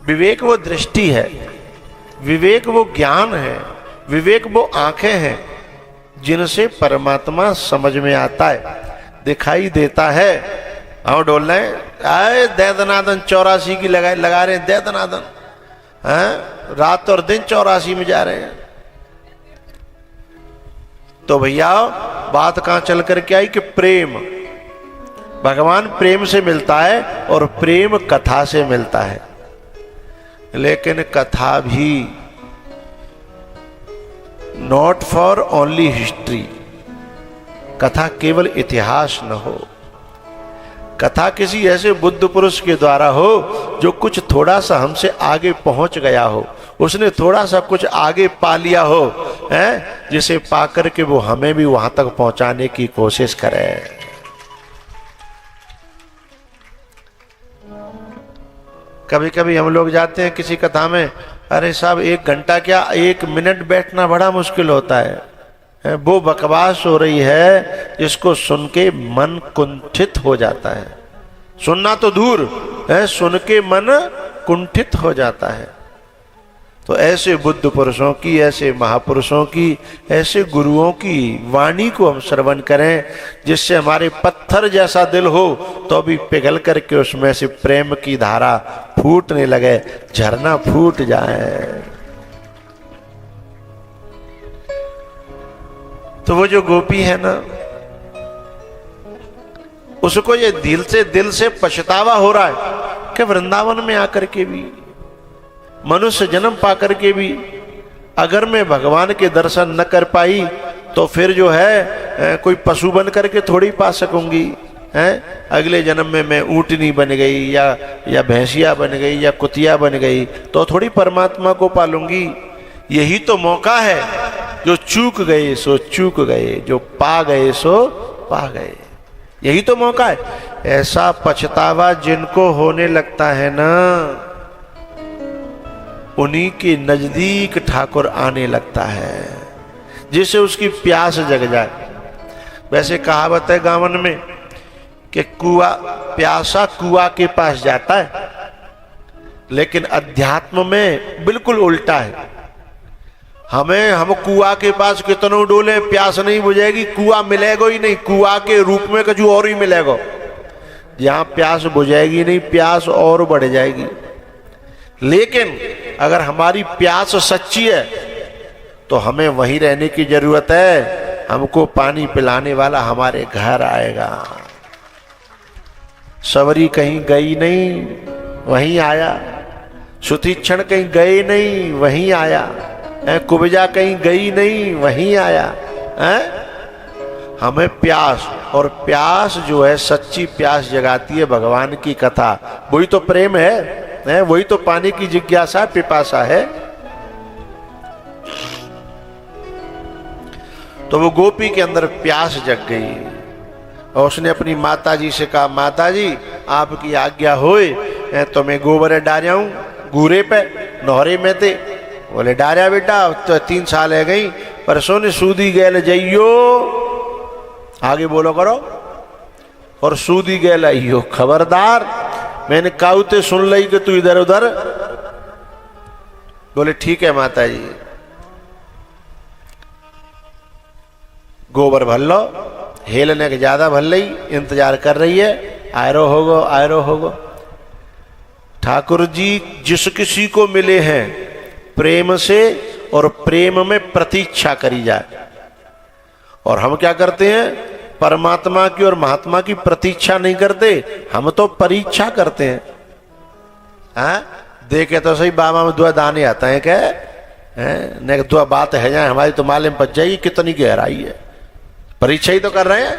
विवेक वो दृष्टि है, विवेक वो ज्ञान है, विवेक वो आंखें हैं जिनसे परमात्मा समझ में आता है, दिखाई देता है। हम डोल रहे हैं, आए दे दनादन 84 की लगा रहे हैं, दे दनादन, हैं रात और दिन 84 में जा रहे हैं। तो भैया बात कहां चल करके आई कि प्रेम, भगवान प्रेम से मिलता है और प्रेम कथा से मिलता है। लेकिन कथा भी नॉट फॉर ओनली हिस्ट्री, कथा केवल इतिहास न हो, कथा किसी ऐसे बुद्ध पुरुष के द्वारा हो जो कुछ थोड़ा सा हमसे आगे पहुंच गया हो, उसने थोड़ा सा कुछ आगे पा लिया हो, हैं, जिसे पाकर के वो हमें भी वहां तक पहुंचाने की कोशिश करे। कभी कभी हम लोग जाते हैं किसी कथा में, अरे साहब 1 घंटा क्या 1 मिनट बैठना बड़ा मुश्किल होता है। वो बकवास हो रही है जिसको सुन के मन कुंठित हो जाता है। सुनना तो दूर है, सुन के मन कुंठित हो जाता है। तो ऐसे बुद्ध पुरुषों की, ऐसे महापुरुषों की, ऐसे गुरुओं की वाणी को हम श्रवण करें जिससे हमारे पत्थर जैसा दिल हो तो भी पिघल करके उसमें से प्रेम की धारा फूटने लगे, झरना फूट जाए। तो वो जो गोपी है ना, उसको ये दिल से पछतावा हो रहा है कि वृंदावन में आकर के भी, मनुष्य जन्म पाकर के भी अगर मैं भगवान के दर्शन न कर पाई तो फिर जो है कोई पशु बन करके थोड़ी पा सकूंगी, हैं। अगले जन्म में मैं ऊँटनी बन गई या भैंसिया बन गई या कुतिया बन गई तो थोड़ी परमात्मा को पालूंगी। यही तो मौका है, जो चूक गए सो चूक गए, जो पा गए सो पा गए, यही तो मौका है। ऐसा पछतावा जिनको होने लगता है ना, उन्हीं के नजदीक ठाकुर आने लगता है, जिससे उसकी प्यास जग जाए। वैसे कहावत है गावन में कि प्यासा कुआ के पास जाता है, लेकिन अध्यात्म में बिल्कुल उल्टा है। हम कुआ के पास कितनों डोले प्यास नहीं बुझेगी, कुआ मिलेगा ही नहीं, कुआ के रूप में कुछ और ही मिलेगा। जहां प्यास बुझेगी नहीं, प्यास और बढ़ जाएगी। लेकिन अगर हमारी प्यास सच्ची है तो हमें वहीं रहने की जरूरत है। हमको पानी पिलाने वाला हमारे घर आएगा। सवरी कहीं गई नहीं, वहीं आया। सुतीक्षण कहीं गए नहीं, वहीं आया। कुब्जा कहीं गई नहीं, वहीं आया। हमें प्यास, और प्यास जो है सच्ची प्यास जगाती है भगवान की कथा। वही तो प्रेम है, वही तो पाने की जिज्ञासा पिपासा है। तो वो गोपी के अंदर प्यास जग गई और उसने अपनी माता जी से कहा, माता जी आपकी आज्ञा होए तो मैं गोबर डारिया हूं गूरे पे नहरे में थे। बोले डारिया बेटा तो 3 साल है गई, पर सोने सूदी गैल जइयो, आगे बोलो करो, और सूदी गैल आइयो, खबरदार मैंने काउते सुन ली कि तू इधर उधर। बोले ठीक है माता जी। गोबर भर लो, हेलने के ज्यादा भर ली, इंतजार कर रही है, आयरो होगो। ठाकुर जी जिस किसी को मिले हैं प्रेम से, और प्रेम में प्रतीक्षा करी जाए। और हम क्या करते हैं, परमात्मा की और महात्मा की प्रतीक्षा नहीं करते, हम तो परीक्षा करते हैं। देखे तो सही बाबा में 2 दाने आता है क्या, नहीं 2 बात है जाए हमारी तो मालूम पड़ जाएगी कितनी गहराई है। परीक्षा ही तो कर रहे हैं।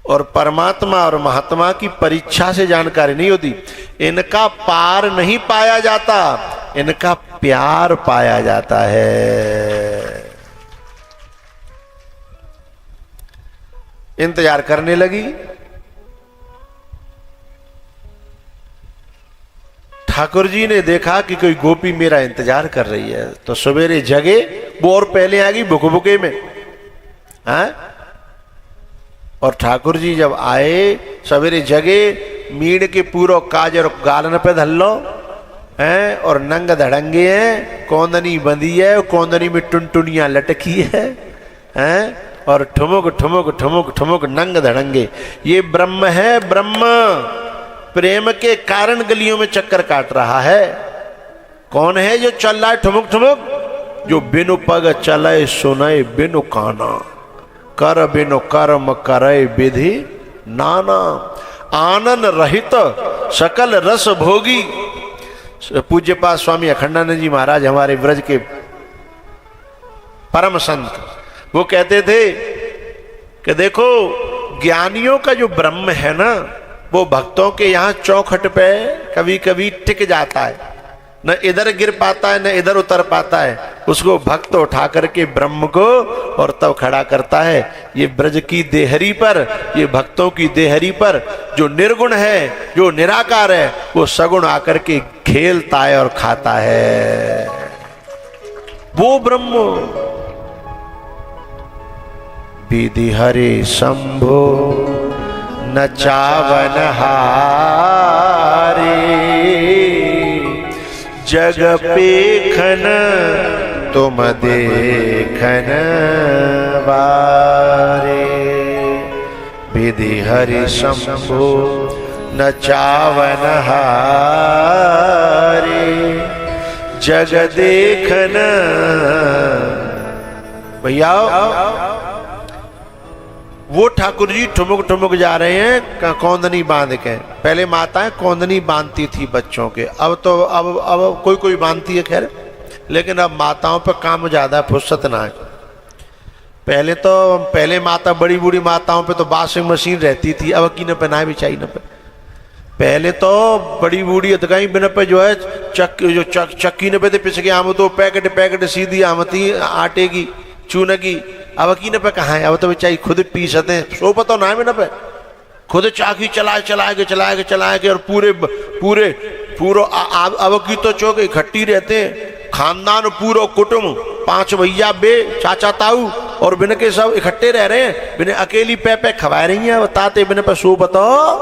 और परमात्मा और महात्मा की परीक्षा से जानकारी नहीं होती। इनका पार नहीं पाया जाता, इनका प्यार पाया जाता है। इंतजार करने लगी। ठाकुर जी ने देखा कि कोई गोपी मेरा इंतजार कर रही है, तो सवेरे जगे, वो और पहले आ गई भुकभुके में। और ठाकुर जी जब आए सवेरे जगे, मीड़ के पूरो काज और गालन पे धल लो, हैं और नंग धड़ंगे हैं, कौंदनी बंधी है, कौंदनी में टुनटुनियां लटकी है, हैं और ठुमुक ठुमुक ठुमुक ठुमुक नंग धड़ंगे। ये ब्रह्म है, ब्रह्म प्रेम के कारण गलियों में चक्कर काट रहा है। कौन है जो चल रहा है ठुमुक ठुमुक? जो बिनु पग चले सुनय बिनु काना, कर बिनु कर्म करे विधि नाना, आनंद रहित सकल रस भोगी। पूज्य पास स्वामी अखंडानंद जी महाराज हमारे व्रज के परम संत, वो कहते थे कि देखो ज्ञानियों का जो ब्रह्म है ना, वो भक्तों के यहाँ चौखट पे कभी कभी टिक जाता है, न इधर गिर पाता है न इधर उतर पाता है। उसको भक्त उठा करके ब्रह्म को और तब खड़ा करता है। ये ब्रज की देहरी पर, ये भक्तों की देहरी पर जो निर्गुण है, जो निराकार है, वो सगुण आकर के खेलता है और खाता है। वो ब्रह्म विधि हरे शंभो नचावन हारे, जग पेखन तुम देखन बारे। विधि हरि शंभो नचावन हारे, जग देखन। भैया वो ठाकुर जी ठुमुक ठुमुक जा रहे हैं कौंदनी बांध के। पहले माताएं कौंदनी बांधती थी बच्चों के, अब तो अब कोई कोई बांधती है खैर, लेकिन अब माताओं पर काम ज्यादा, फुर्सत ना है। पहले माता बड़ी बूढ़ी माताओं पे तो वॉशिंग मशीन रहती थी, अब की न पहनाए बिछाई न पे। पहले तो बड़ी बूढ़ी अतकाई बिना पे जो है चक्की न पे थे पिस के आम तो पैकेट सीधी आमती आटे की चूने की। अब की न पे कहाँ है, अब तो बेचारी खुद पीसते हैं, सो पता ना है न पे, खुद चाकी चलाए के और पूरो अब की तो चौक इकट्ठी रहते हैं, खानदान पूरा कुटुंब, 5 भैया बे चाचा ताऊ और बिन के सब इकट्ठे रह रहे हैं। बिन अकेली पे खवा रही हैं बताते बिन पे सो बताओ।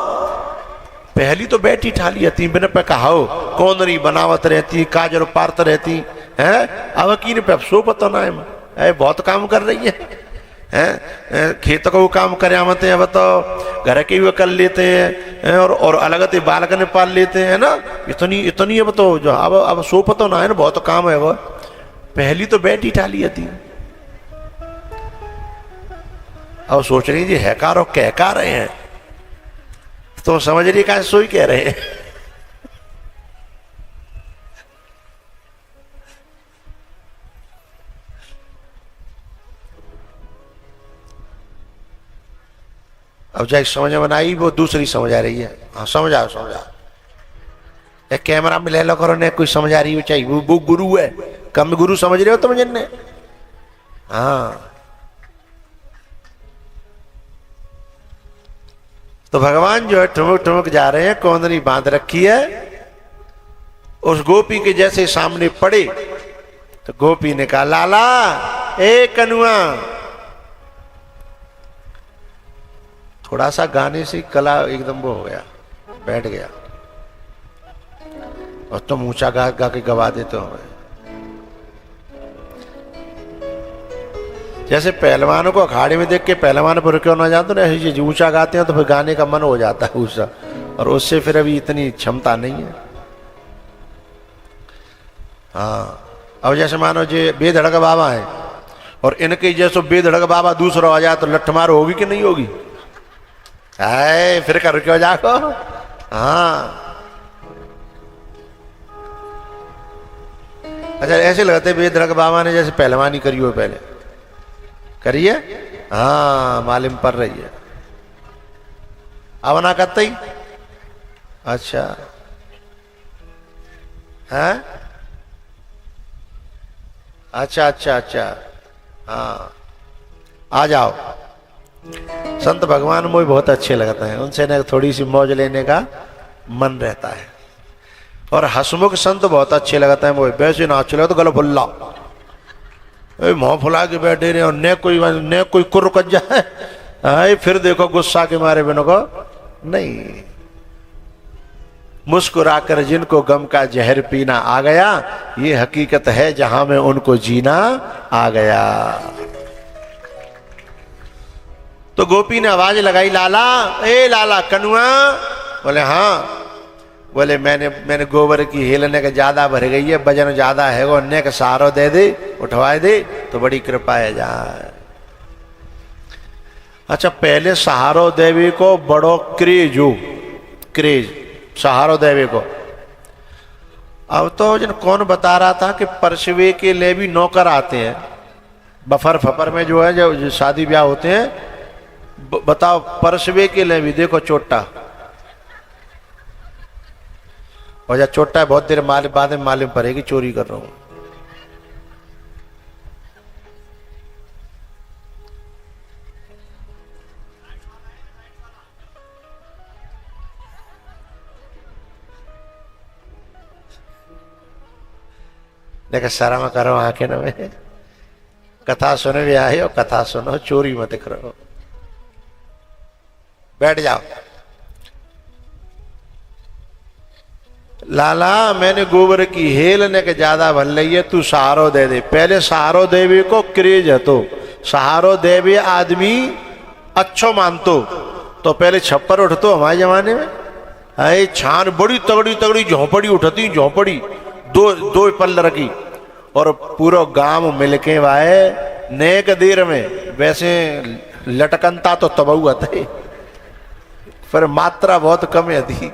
पहली तो बैठी ठाली रहती बिन पे कहाओ, कौंदरी बनावत रहती, काजर पारत रहती है। अब की न पे सो पता ना है, बहुत काम कर रही है, खेत को काम करे आते हैं, अब तो घर के भी कर लेते हैं और अलग से बालक ने पाल लेते हैं ना। इतनी अब तो जो अब सो पता ना है ना, बहुत काम है वो। पहली तो बैठी ठाली थी, अब सोच रही जी हैकार और कह रहे हैं, तो समझ रही कहा सोई कह रहे हैं। अब जाए समझ में आई, वो दूसरी समझ आ रही है। हाँ समझाओ एक कैमरा में ले लो करो ने, कोई समझ आ रही हो चाहिए, वो गुरु है, कम गुरु समझ रहे हो तुम जिनने। हाँ तो भगवान जो है ठुमक ठुमक जा रहे हैं, कौंदनी बांध रखी है। उस गोपी के जैसे सामने पड़े तो गोपी ने कहा, लाला ए कनुआ। थोड़ा सा गाने से कला एकदम वो हो गया, बैठ गया, और तुम ऊंचा गा के गवा देते हो। जैसे पहलवानों को अखाड़े में देख के पहलवान पर क्यों ना जाते ना, ऐसी चीज ऊंचा गाते हैं तो फिर गाने का मन हो जाता है ऊंचा, और उससे फिर अभी इतनी क्षमता नहीं है। हाँ अब जैसे मानो जे बेधड़क बाबा है और इनके जैसे बेधड़क बाबा दूसरा आ जाए तो लठमार होगी कि नहीं होगी? है फिर कर क्यों जाको। हाँ अच्छा ऐसे लगते बेधड़क बाबा ने जैसे पहलवानी करी हो, पहले करिए। हाँ मालूम पड़ रही है, अब ना करते ही। अच्छा है, अच्छा हाँ आ जाओ। संत भगवान मुझे बहुत अच्छे लगते हैं, उनसे ना थोड़ी सी मौज लेने का मन रहता है। और हसमुख संत बहुत अच्छे लगते हैं मुझे, वैसे नाच लगे तो गला फुल्ला मुँह फुला के बैठे रहे और ने कोई कुर्र कज जाए, फिर देखो गुस्सा के मारे बिनो को नहीं। मुस्कुराकर जिनको गम का जहर पीना आ गया, ये हकीकत है जहां में उनको जीना आ गया। तो गोपी ने आवाज लगाई, लाला, ए लाला कनुआ। बोले हाँ। बोले मैंने गोबर की हेलने का ज्यादा भर गई है, वजन ज्यादा है, वो अन्य का सहारो दे दे, उठवाए दे तो बड़ी कृपा है जाए। अच्छा, पहले सहारो देवी को बड़ो क्रेज सहारो देवी को। अब तो जन कौन बता रहा था कि परसवे के लिए भी नौकर आते हैं, बफर फफर में जो है जो शादी ब्याह होते हैं, बताओ परसवे के लिए भी देखो चोटा। और जब चोटा है बहुत देर बाद में मालूम पड़ेगी चोरी कर रहा हूं। देखा शर्म करो आंखें न में, कथा सुने भी आए हो, कथा सुनो, चोरी मत करो। बैठ जाओ। लाला मैंने गोबर की हेलने के ज्यादा भल रही है, तू सहारो दे दे। पहले सहारो देवी को क्रेज है, तो सहारो देवी आदमी अच्छो मानतो। तो पहले छप्पर उठतो हमारे जमाने में, है छान बड़ी तगड़ी तगड़ी झोंपड़ी उठती, झोंपड़ी दो पल्लर की, और पूरा गांव मिलके वाए नेक देर में। वैसे लटकनता तो तब हुआ था, पर मात्रा बहुत कम है थी।